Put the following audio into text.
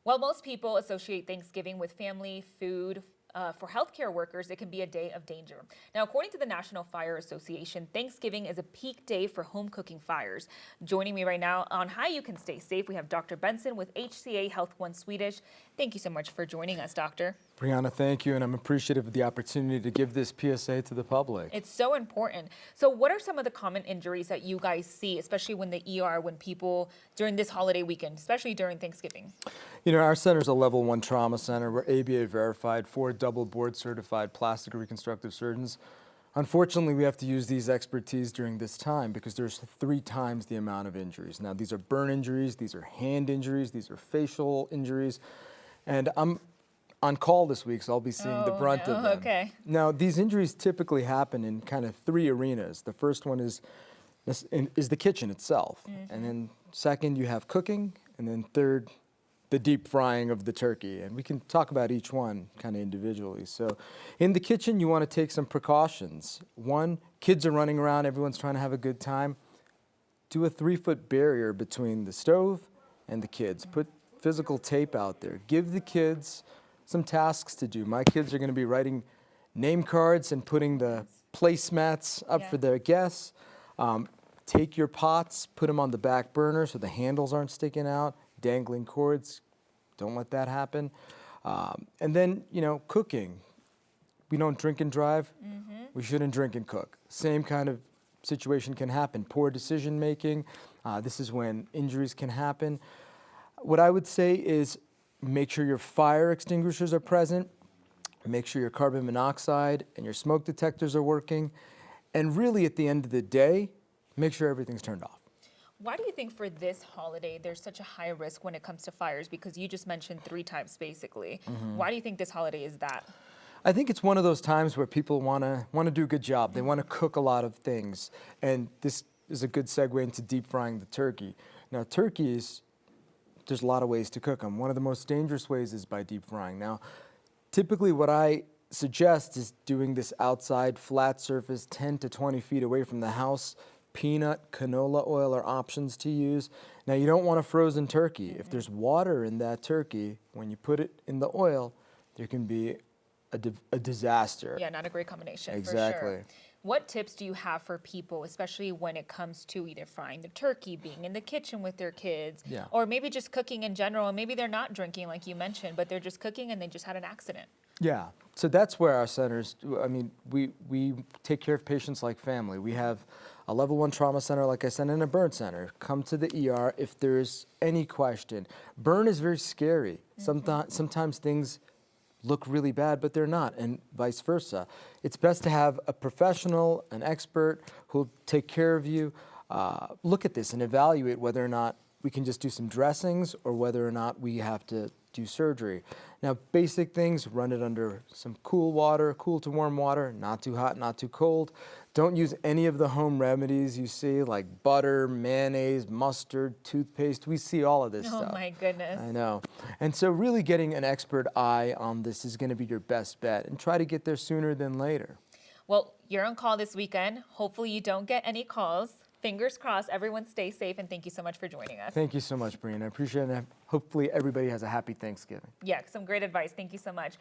While most people associate Thanksgiving with family, food, for healthcare workers, it can be a day of danger. Now, according to the National Fire Association, Thanksgiving is a peak day for home cooking fires. Joining me right now on how you can stay safe, we have Dr. Benson with HCA HealthOne Swedish. Thank you so much for joining us, Doctor. Brianna, thank you, and I'm appreciative of the opportunity to give this PSA to the public. It's so important. So what are some of the common injuries that you guys see, especially when when people, during this holiday weekend, especially during Thanksgiving? You know, our center is a level 1 trauma center. We're ABA verified, 4 double board certified plastic reconstructive surgeons. Unfortunately, we have to use these expertise during this time because there's 3 times the amount of injuries. Now, these are burn injuries, these are hand injuries, these are facial injuries, and I'm on call this week, so I'll be seeing the brunt of them. Okay. Now, these injuries typically happen in kind of 3 arenas. The first one is the kitchen itself, and then second, you have cooking, and then third, the deep frying of the turkey. And we can talk about each one kind of individually. So in the kitchen, you want to take some precautions. One, kids are running around, everyone's trying to have a good time. Do a 3-foot barrier between the stove and the kids. Put physical tape out there. Give the kids some tasks to do. My kids are going to be writing name cards and putting the placemats up for their guests. Take your pots, put them on the back burner so the handles aren't sticking out. Dangling cords, don't let that happen. And then, you know, cooking. We don't drink and drive. We shouldn't drink and cook. Same kind of situation can happen. Poor decision making. This is when injuries can happen. What I would say is make sure your fire extinguishers are present. Make sure your carbon monoxide and your smoke detectors are working. And really, at the end of the day, make sure everything's turned off. Why do you think for this holiday there's such a high risk when it comes to fires? Because you just mentioned 3 types basically. Why do you think this holiday is that? I think it's one of those times where people want to do a good job. They want to cook a lot of things, and this is a good segue into deep frying the turkey. Now, turkeys, there's a lot of ways to cook them. One of the most dangerous ways is by deep frying. Now, typically what I suggest is doing this outside flat surface 10 to 20 feet away from the house. Peanut, canola oil are options to use. Now, you don't want a frozen turkey. If there's water in that turkey, when you put it in the oil, there can be a disaster. Yeah, not a great combination. Exactly. For sure. What tips do you have for people, especially when it comes to either frying the turkey, being in the kitchen with their kids, or maybe just cooking in general, and maybe they're not drinking like you mentioned, but they're just cooking and they just had an accident? Yeah, so that's where our centers, I mean, we take care of patients like family. We have a level 1 trauma center, like I said, and a burn center. Come to the ER if there's any question. Burn is very scary. Sometimes things look really bad, but they're not, and vice versa. It's best to have a professional, an expert who'll take care of you, look at this and evaluate whether or not we can just do some dressings or whether or not we have to do surgery. Now, basic things, run it under some cool water, cool to warm water, not too hot, not too cold. Don't use any of the home remedies you see, like butter, mayonnaise, mustard, toothpaste. We see all of this stuff. Oh my goodness. I know. And so really getting an expert eye on this is going to be your best bet, and try to get there sooner than later. Well, you're on call this weekend. Hopefully you don't get any calls. Fingers crossed, everyone stay safe, and thank you so much for joining us. Thank you so much, Brianna. I appreciate it. Hopefully everybody has a happy Thanksgiving. Yeah, some great advice. Thank you so much.